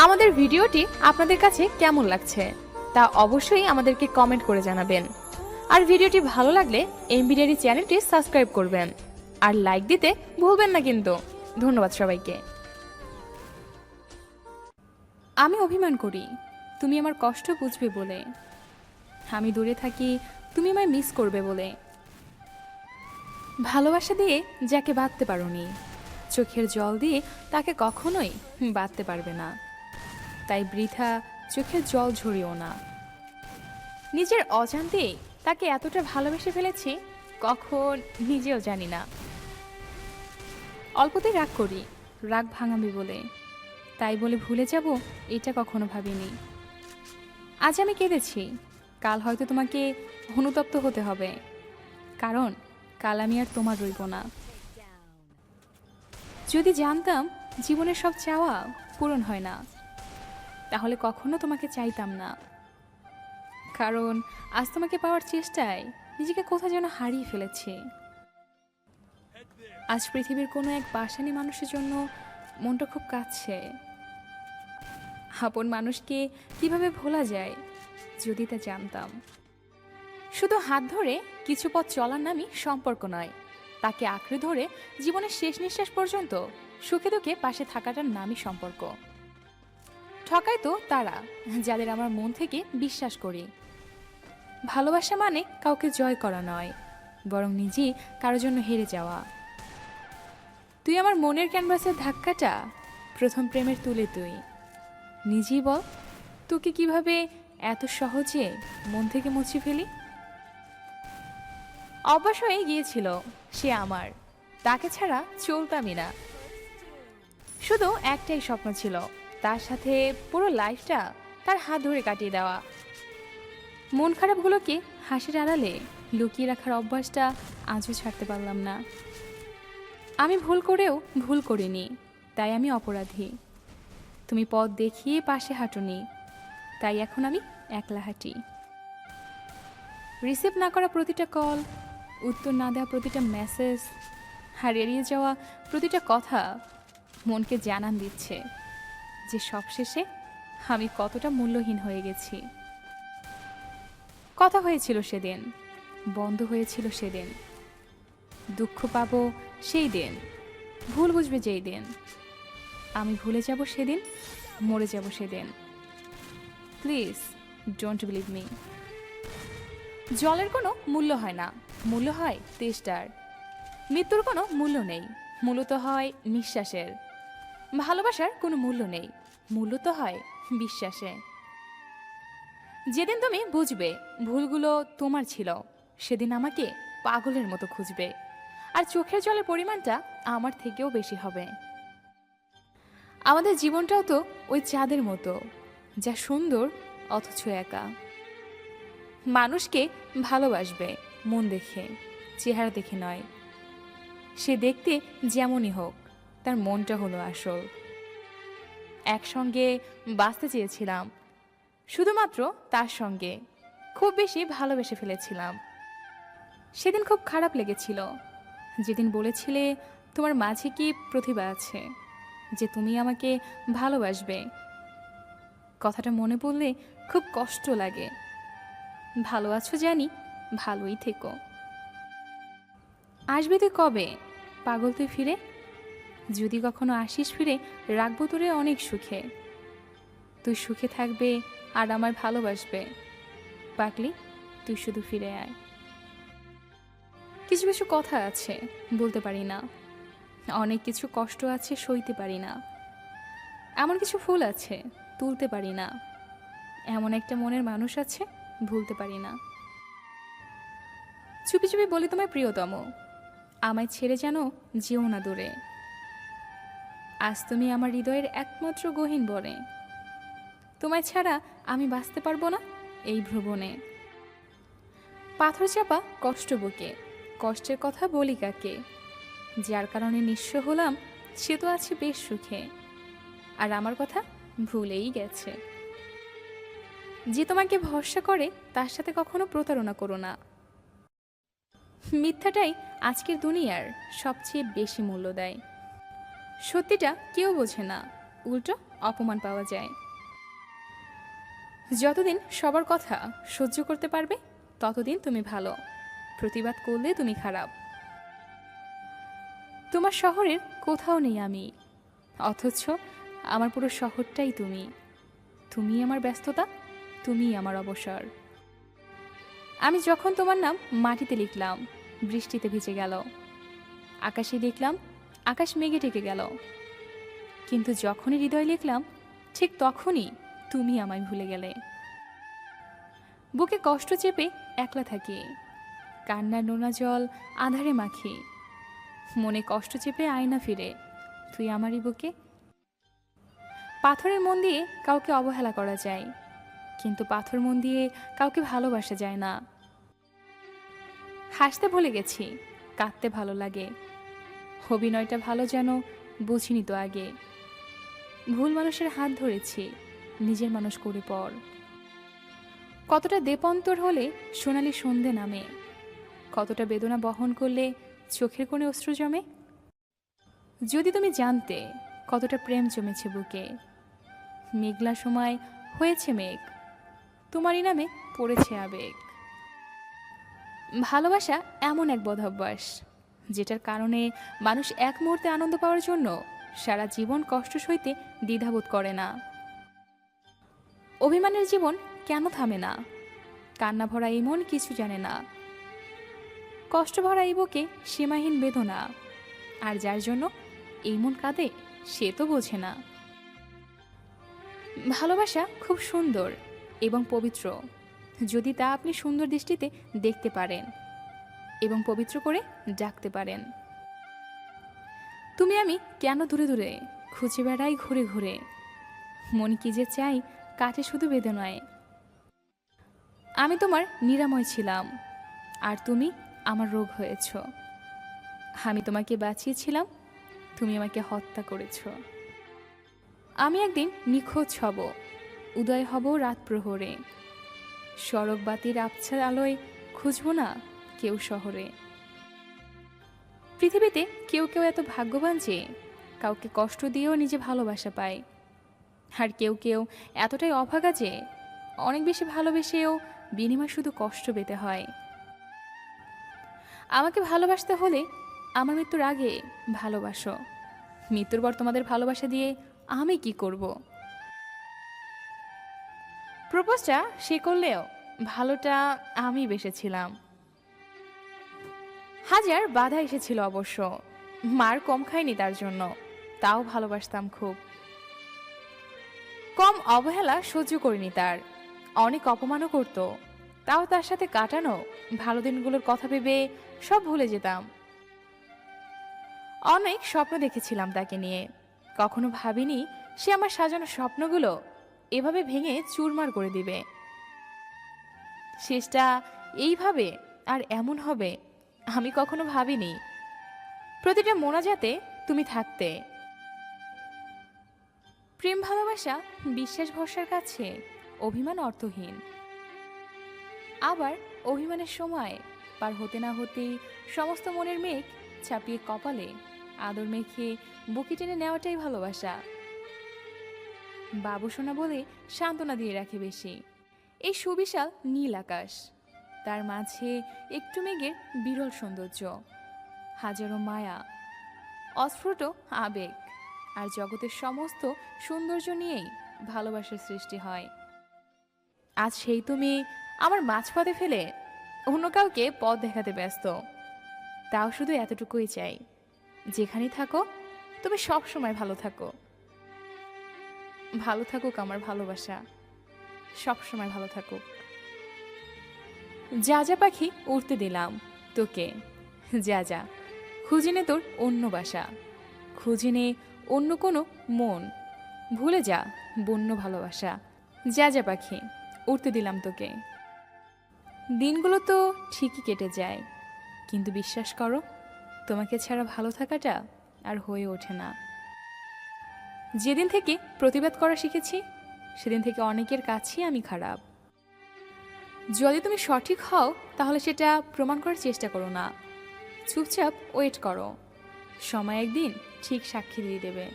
আমাদের ভিডিওটি আপনাদের কাছে কেমন লাগছে তা অবশ্যই আমাদেরকে কমেন্ট করে জানাবেন। আর ভিডিওটি ভালো লাগলে এমবি ডায়েরি চ্যানেলটি সাবস্ক্রাইব করবেন আর লাইক দিতে ভুলবেন না কিন্তু। ধন্যবাদ সবাইকে। আমি অভিমান করি তুমি আমার কষ্ট বুঝবে বলে, আমি দূরে থাকি তুমি আমায় মিস করবে বলে। ভালোবাসা দিয়ে যাকে বাঁধতে পারোনি, চোখের জল দিয়ে তাকে কখনোই বাঁধতে পারবে না। তাই বৃথা চোখের জল ঝরিও না। নিজের অজান্তেই তাকে এতটা ভালোবেসে ফেলেছি কখন নিজেও জানি না। অল্পতেই রাগ করি, রাগ ভাঙাবে বলে, তাই বলে ভুলে যাব এটা কখনো ভাবিনি। আজ আমি কেঁদেছি, কাল হয়তো তোমাকে অনুতপ্ত হতে হবে, কারণ কাল আমি আর তোমার রইব না। যদি জানতাম জীবনের সব চাওয়া পূরণ হয় না, তাহলে কখনো তোমাকে চাইতাম না। কারণ আজ তোমাকে পাওয়ার চেষ্টায় নিজেকে কোথাও যেন হারিয়ে ফেলেছি। আজ পৃথিবীর কোনো এক বাসানি মানুষের জন্য মনটা খুব কাঁদছে। আপন মানুষকে কিভাবে ভোলা যায় যদি তা জানতাম। শুধু হাত ধরে কিছু পথ চলার নামই সম্পর্ক নয়, তাকে আঁকড়ে ধরে জীবনের শেষ নিঃশ্বাস পর্যন্ত সুখে দুঃখে পাশে থাকাটার নামই সম্পর্ক। ঠকায় তো তারা যাদের আমার মন থেকে বিশ্বাস করি। ভালোবাসা মানে কাউকে জয় করা নয়, বরং নিজেই কারোর জন্য হেরে যাওয়া। তুই আমার মনের ক্যানভাসের ধাক্কাটা প্রথম প্রেমের তুলে তুই নিজেই বল, তোকে কিভাবে এত সহজে মন থেকে মুছে ফেলি। অভ্যাস হয়ে গিয়েছিল সে আমার, তাকে ছাড়া চলতামই না। শুধু একটাই স্বপ্ন ছিল, তার সাথে পুরো লাইফটা তার হাত ধরে কাটিয়ে দেওয়া। মন খারাপগুলোকে হাসির আড়ালে লুকিয়ে রাখার অভ্যাসটা আজও ছাড়তে পারলাম না। আমি ভুল করেও ভুল করিনি, তাই আমি অপরাধী। তুমি পথ দেখিয়ে পাশে হাঁটুনি, তাই এখন আমি একলা হাঁটি। রিসিভ না করা প্রতিটা কল, উত্তর না দেওয়া প্রতিটা মেসেজ, আর এড়িয়ে যাওয়া প্রতিটা কথা মনকে জানান দিচ্ছে যে সবশেষে আমি কতটা মূল্যহীন হয়ে গেছি। কথা হয়েছিল সেদিন, বন্ধ হয়েছিল সেদিন, দুঃখ পাবো সেই দিন, ভুল বুঝবে যেই দিন। আমি ভুলে যাব সেদিন, মরে যাব সেদিন। Please don't believe me. জলের কোনো মূল্য হয় না, মূল্য হয় তেষ্টার। মৃত্যুর কোনো মূল্য নেই, মূল্য তো হয় নিঃশ্বাসের। ভালোবাসার কোনো মূল্য নেই, মূল্য তো হয় বিশ্বাসে। যেদিন তুমি বুঝবে ভুলগুলো তোমার ছিল, সেদিন আমাকে পাগলের মতো খুঁজবে, আর চোখের জলের পরিমাণটা আমার থেকেও বেশি হবে। আমাদের জীবনটাও তো ওই চাঁদের মতো, যা সুন্দর অথচ একা। মানুষকে ভালোবাসবে মন দেখে, চেহারা দেখে নয়। সে দেখতে যেমনই হোক, তার মনটা হলো আসল। একসঙ্গে বাঁচতে চেয়েছিলাম, শুধুমাত্র তার সঙ্গে খুব বেশি ভালোবেসে ফেলেছিলাম। সেদিন খুব খারাপ লেগেছিল যেদিন বলেছিলে তোমার মাঝে কি প্রতিভা আছে, যে তুমি আমাকে ভালোবাসবে। কথাটা মনে পড়লে খুব কষ্ট লাগে। ভালো আছো জানি, ভালোই থেকো। আসবি তুই কবে পাগল তুই ফিরে? যদি কখনো আসিস ফিরে, রাখবো তোরে অনেক সুখে। তুই সুখে থাকবে আর আমার ভালোবাসবে। পাগলি তুই শুধু ফিরে আয়। কিছু কিছু কথা আছে বলতে পারি না, অনেক কিছু কষ্ট আছে সইতে পারি না। এমন কিছু ফুল আছে তুলতে পারি না, এমন একটা মনের মানুষ আছে ভুলতে পারি না। চুপি চুপি বলি তোমায় প্রিয়তম, আমায় ছেড়ে যেন যেও না দূরে। আজ তুমি আমার হৃদয়ের একমাত্র গহীন বনে, তোমায় ছাড়া আমি বাঁচতে পারবো না এই ভ্রমণে। পাথর চাপা কষ্ট বুকে, কষ্টের কথা বলি কাকে? যার কারণে নিঃস্ব হলাম সে তো আছে বেশ সুখে, আর আমার কথা ভুলেই গেছে। যে তোমাকে ভরসা করে তার সাথে কখনো প্রতারণা করো না। মিথ্যাটাই আজকের দুনিয়ার সবচেয়ে বেশি মূল্য দেয়। সত্যিটা কেউ বোঝে না, উল্টো অপমান পাওয়া যায়। যতদিন সবার কথা সহ্য করতে পারবে ততদিন তুমি ভালো, প্রতিবাদ করলে তুমি খারাপ। তোমার শহরের কোথাও নেই আমি, অথচ আমার পুরো শহরটাই তুমি। তুমি আমার ব্যস্ততা, তুমি আমার অবসর। আমি যখন তোমার নাম মাটিতে লিখলাম, বৃষ্টিতে ভিজে গেল। আকাশে দেখলাম, আকাশ মেঘে ঢেকে গেল। কিন্তু যখনই হৃদয় লিখলাম, ঠিক তখনই তুমি আমায় ভুলে গেলে। বুকে কষ্ট চেপে একলা থাকি, কান্নার নোনা জল আধারে মাখি। মনে কষ্ট চেপে আয়না ফিরে, তুই আমারই বুকে। পাথরের মন দিয়ে কাউকে অবহেলা করা যায়, কিন্তু পাথর মন দিয়ে কাউকে ভালোবাসা যায় না। হাসতে ভুলে গেছি, কাঁদতে ভালো লাগে। অভিনয়টা ভালো যেন বুঝিনি তো আগে। ভুল মানুষের হাত ধরেছি, নিজের মানুষ করে পর। কতটা দেপন্তর হলে সোনালি সন্ধে নামে, কতটা বেদনা বহন করলে চোখের কোণে অশ্রু জমে। যদি তুমি জানতে কতটা প্রেম জমেছে বুকে, মেঘলা সময় হয়েছে মেঘ, তোমারই নামে পড়েছে আবেগ। ভালোবাসা এমন এক বদভ্যাস যেটার কারণে মানুষ এক মুহূর্তে আনন্দ পাওয়ার জন্য সারা জীবন কষ্ট সইতে দ্বিধাবোধ করে না। অভিমানের জীবন কেন থামে না, কান্না ভরা এই মন কিছু জানে না। কষ্ট ভরা এই বুকে সীমাহীন বেদনা, আর যার জন্য এই মন কাঁদে সে তো বোঝে না। ভালোবাসা খুব সুন্দর এবং পবিত্র, যদি তা আপনি সুন্দর দৃষ্টিতে দেখতে পারেন এবং পবিত্র করে ডাকতে পারেন। তুমি আমি কেন দূরে দূরে খুঁজে বেড়াই ঘুরে ঘুরে, মন কি যে চাই কাটে শুধু বেদনায়। আমি তোমার নিরাময় ছিলাম, আর তুমি আমার রোগ হয়েছ। আমি তোমাকে বাঁচিয়েছিলাম, তুমি আমাকে হত্যা করেছ। আমি একদিন নিখোঁজ হব, উদয় হব রাত প্রহরে। সড়ক বাতির আবছা আলোয় খুঁজব না কেউ শহরে। পৃথিবীতে কেউ কেউ এত ভাগ্যবান যে কাউকে কষ্ট দিয়েও নিজে ভালোবাসা পায়, আর কেউ কেউ এতটাই অভাগা যে অনেক বেশি ভালোবেসেও বিনিময় শুধু কষ্ট পেতে হয়। আমাকে ভালোবাসতে হলে আমার মৃত্যুর আগে ভালোবাসো, মৃত্যুর পর তোমাদের ভালোবাসা দিয়ে আমি কি করব? প্রপোজটা সে করলেও ভালোটা আমি বেসেছিলাম। হাজার বাধা এসেছিল অবশ্য, মার কম খাইনি তার জন্য, তাও ভালোবাসতাম খুব। কম অবহেলা সহ্য করিনি তার, অনেক অপমানও করত, তাও তার সাথে কাটানো ভালো দিনগুলোর কথা ভেবে সব ভুলে যেতাম। অনেক স্বপ্ন দেখেছিলাম তাকে নিয়ে, কখনো ভাবিনি সে আমার সাজানো স্বপ্নগুলো এভাবে ভেঙে চুরমার করে দিবে। শেষটা এইভাবে আর এমন হবে আমি কখনো ভাবিনি। প্রতিটা মোনাজাতে তুমি থাকতে। প্রেম ভালোবাসা বিশ্বাস ভরসার কাছে অভিমান অর্থহীন। আবার অভিমানের সময় পার হতে না হতেই সমস্ত মনের মেঘ ছাপিয়ে কপালে আদর মেখে বুকে টেনে নেওয়াটাই ভালোবাসা। বাবু সোনা বলে সান্ত্বনা দিয়ে রাখে বেশি এই সুবিশাল নীল আকাশ, তার মাঝে একটু মেঘের বিরল সৌন্দর্য, হাজারো মায়া, অস্ফুট আবেগ, আর জগতের সমস্ত সৌন্দর্য নিয়েই ভালোবাসার সৃষ্টি হয়। আজ সেই তুমি আমার মাঝপথে ফেলে অন্য কাউকে পথ দেখাতে ব্যস্ত। তাও শুধু এতটুকুই চাই, যেখানেই থাকো তুমি সব সময় ভালো থাকো। ভালো থাকুক আমার ভালোবাসা, সব সময় ভালো থাকুক। যা যা পাখি উড়তে দিলাম তোকে, যা যা খুঁজে নে তোর অন্য বাসা, খুঁজে নে অন্য কোনো মন, ভুলে যা বন্য ভালোবাসা। যা যা পাখি উড়তে দিলাম তোকে। দিনগুলো তো ঠিকই কেটে যায়, কিন্তু বিশ্বাস করো তোমাকে ছাড়া ভালো থাকাটা আর হয়ে ওঠে না। যেদিন থেকে প্রতিবাদ করা শিখেছি সেদিন থেকে অনেকের কাছেই আমি খারাপ। যদি তুমি সঠিক হও তাহলে সেটা প্রমাণ করার চেষ্টা করো না, চুপচাপ ওয়েট করো, সময় একদিন ঠিক সাক্ষী দিয়ে দেবে।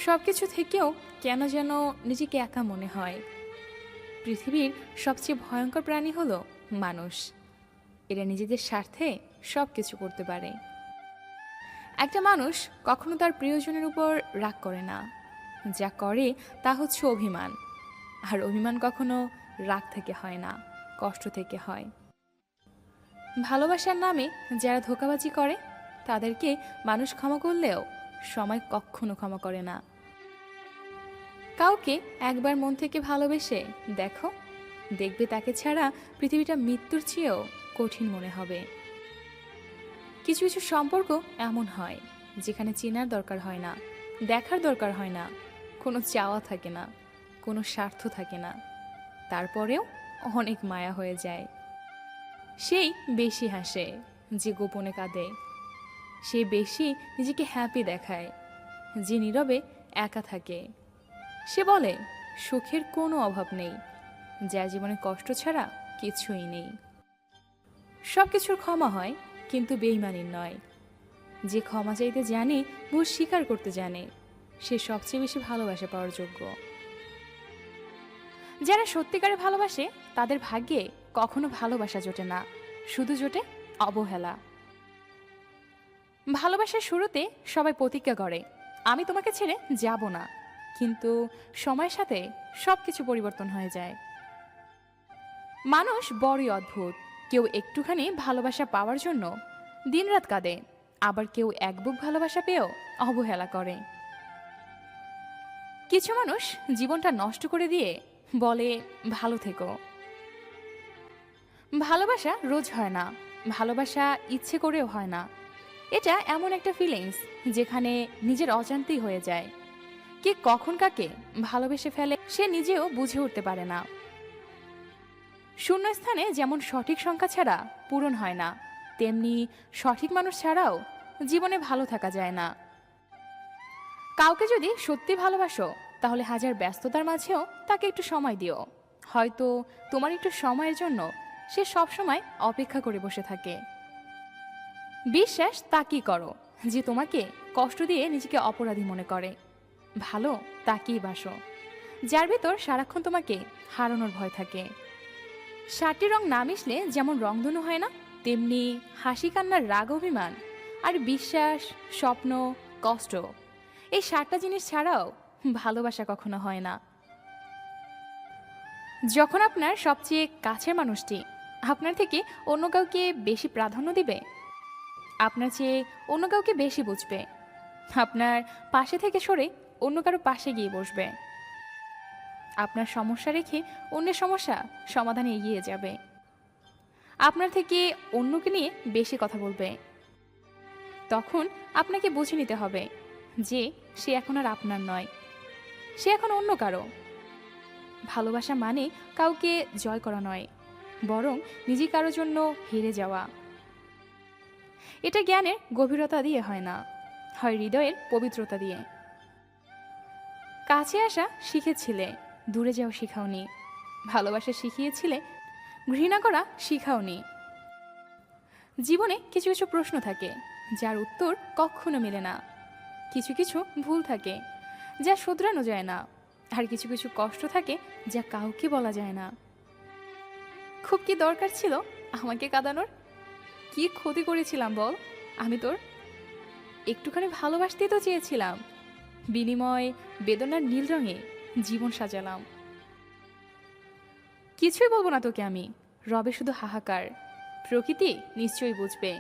সব কিছু থেকেও কেন যেন নিজেকে একা মনে হয়। পৃথিবীর সবচেয়ে ভয়ঙ্কর প্রাণী হলো মানুষ। এরা নিজেদের স্বার্থে সব কিছু করতে পারে। একটা মানুষ কখনো তার প্রিয়জনের উপর রাগ করে না, যা করে তা হচ্ছে অভিমান। আর অভিমান কখনো রাগ থেকে হয় না, কষ্ট থেকে হয়। ভালোবাসার নামে যারা ধোঁকাবাজি করে তাদেরকে মানুষ ক্ষমা করলেও সময় কখনো ক্ষমা করে না। কাউকে একবার মন থেকে ভালোবেসে দেখো, দেখবে তাকে ছাড়া পৃথিবীটা মৃত্যুর চেয়েও কঠিন মনে হবে। কিছু কিছু সম্পর্ক এমন হয় যেখানে চেনার দরকার হয় না, দেখার দরকার হয় না, কোনো চাওয়া থাকে না, কোনো স্বার্থ থাকে না, তারপরেও অনেক মায়া হয়ে যায়। সেই বেশি হাসে যে গোপনে কাঁদে, সে বেশি নিজেকে হ্যাপি দেখায় যে নীরবে একা থাকে। সে বলে সুখের কোনো অভাব নেই, যার জীবনে কষ্ট ছাড়া কিছুই নেই। সব কিছুর ক্ষমা হয়, কিন্তু বেইমানির নয়। যে ক্ষমা চাইতে জানে, ভুল স্বীকার করতে জানে, সে সবচেয়ে বেশি ভালোবাসা পাওয়ার যোগ্য। যারা সত্যিকারে ভালোবাসে তাদের ভাগ্যে কখনো ভালোবাসা জোটে না, শুধু জোটে অবহেলা। ভালোবাসার শুরুতে সবাই প্রতিজ্ঞা করে আমি তোমাকে ছেড়ে যাব না, কিন্তু সময়ের সাথে সবকিছু পরিবর্তন হয়ে যায়। মানুষ বড়ই অদ্ভুত। কেউ একটুখানি ভালোবাসা পাওয়ার জন্য দিনরাত কাঁদে, আবার কেউ এক বুক ভালোবাসা পেয়েও অবহেলা করে। কিছু মানুষ জীবনটা নষ্ট করে দিয়ে বলে ভালো থেকো। ভালোবাসা রোজ হয় না, ভালোবাসা ইচ্ছে করেও হয় না। এটা এমন একটা ফিলিংস যেখানে নিজের অজান্তেই হয়ে যায়। কে কখন কাকে ভালোবেসে ফেলে সে নিজেও বুঝে উঠতে পারে না। শূন্যস্থানে যেমন সঠিক সংখ্যা ছাড়া পূরণ হয় না, তেমনি সঠিক মানুষ ছাড়াও জীবনে ভালো থাকা যায় না। কাউকে যদি সত্যি ভালোবাসো তাহলে হাজার ব্যস্ততার মাঝেও তাকে একটু সময় দিও। হয়তো তোমার একটু সময়ের জন্য সে সবসময় অপেক্ষা করে বসে থাকে। বিশ্বাস তাকেই করো যে তোমাকে কষ্ট দিয়ে নিজেকে অপরাধী মনে করে। ভালো তাকেই বাসো যার ভেতর সারাক্ষণ তোমাকে হারানোর ভয় থাকে। 7টি রং না মিশলে যেমন রংধনু হয় না, তেমনি হাসি কান্নার রাগ অভিমান আর বিশ্বাস স্বপ্ন কষ্ট, এই 7টা জিনিস ছাড়াও ভালোবাসা কখনো হয় না। যখন আপনার সবচেয়ে কাছের মানুষটি আপনার থেকে অন্য কাউকে বেশি প্রাধান্য দিবে, আপনার চেয়ে অন্য কাউকে বেশি বুঝবে, আপনার পাশে থেকে সরে অন্য কারো পাশে গিয়ে বসবে, আপনার সমস্যা রেখে অন্যের সমস্যা সমাধানে এগিয়ে যাবে, আপনার থেকে অন্যকে নিয়ে বেশি কথা বলবে, তখন আপনাকে বুঝে নিতে হবে যে সে এখন আর আপনার নয়, সে এখন অন্য কারো। ভালোবাসা মানে কাউকে জয় করা নয়, বরং নিজে কারোর জন্য হেরে যাওয়া। এটা জ্ঞানের গভীরতা দিয়ে হয় না, হয় হৃদয়ের পবিত্রতা দিয়ে। কাছে আসা শিখেছিলে, দূরে যাওয়া শিখাওনি। ভালোবাসা শিখিয়েছিলে, ঘৃণা করা শিখাওনি। জীবনে কিছু কিছু প্রশ্ন থাকে যার উত্তর কখনো মেলে না, কিছু কিছু ভুল থাকে যা শুধরানো যায় না, আর কিছু কিছু কষ্ট থাকে যা কাউকে বলা যায় না। খুব কি দরকার ছিল আমাকে কাঁদানোর? কি ক্ষতি করেছিলাম বল আমি তোর? একটুখানি ভালোবাসতেই তো চেয়েছিলাম, বিনিময় বেদনার নীল রঙে জীবন সাজালাম। কিছুই বলবো না তোকে আমি, রবে শুধু হাহাকার। প্রকৃতি নিশ্চয়ই বুঝবে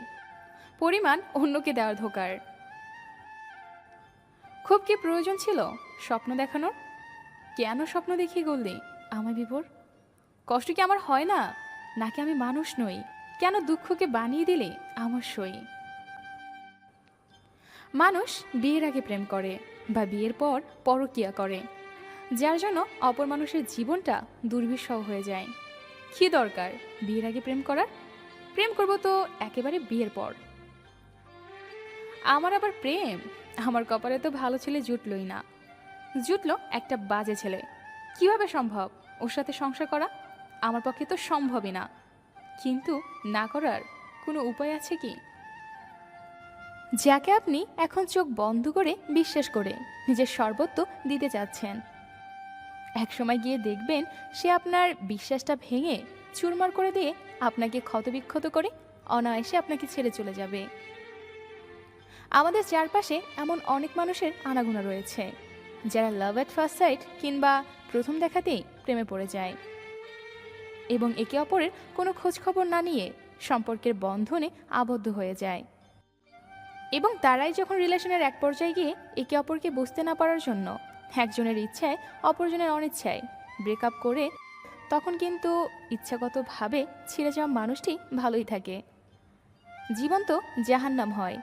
পরিমাণ অন্যকে দেওয়ার ধোকার। খুব কি প্রয়োজন ছিল স্বপ্ন দেখানোর? কেন স্বপ্ন দেখিয়ে গড়লি আমায় বিভোর? কষ্ট কি আমার হয় না, নাকি আমি মানুষ নই? কেন দুঃখকে বানিয়ে দিলে আমার সই? মানুষ বিয়ের আগে প্রেম করে বা বিয়ের পর পরকীয়া করে, যার জন্য অপর মানুষের জীবনটা দুর্বিষহ হয়ে যায়। কি দরকার বিয়ের আগে প্রেম করার? প্রেম করব তো একেবারে বিয়ের পর। আমার আবার প্রেম? আমার কপালে তো ভালো ছেলে জুটলই না, জুটলো একটা বাজে ছেলে। কিভাবে সম্ভব ওর সাথে সংসার করা? আমার পক্ষে তো সম্ভবই না, কিন্তু না করার কোনো উপায় আছে কি? যাকে আপনি এখন চোখ বন্ধ করে বিশ্বাস করে নিজের সর্বত্র দিতে চাচ্ছেন, একসময় গিয়ে দেখবেন সে আপনার বিশ্বাসটা ভেঙে চুরমার করে দিয়ে আপনাকে ক্ষতবিক্ষত করে অনায়াসে আপনাকে ছেড়ে চলে যাবে। আমাদের চারপাশে এমন অনেক মানুষের আনাগোনা রয়েছে যারা লাভ এট ফার্স্ট সাইট কিংবা প্রথম দেখাতেই প্রেমে পড়ে যায় এবং একে অপরের কোনো খোঁজ খবর না নিয়ে সম্পর্কের বন্ধনে আবদ্ধ হয়ে যায়, এবং তারাই যখন রিলেশনের এক পর্যায়ে গিয়ে একে অপরকে বুঝতে না পারার জন্য একজনের ইচ্ছায় অপরজনের অনিচ্ছায় ব্রেকআপ করে, তখন কিন্তু ইচ্ছাগতভাবে ছিঁড়ে যাওয়া মানুষটি ভালোই থাকে। জীবন তো জাহান্নাম হয়।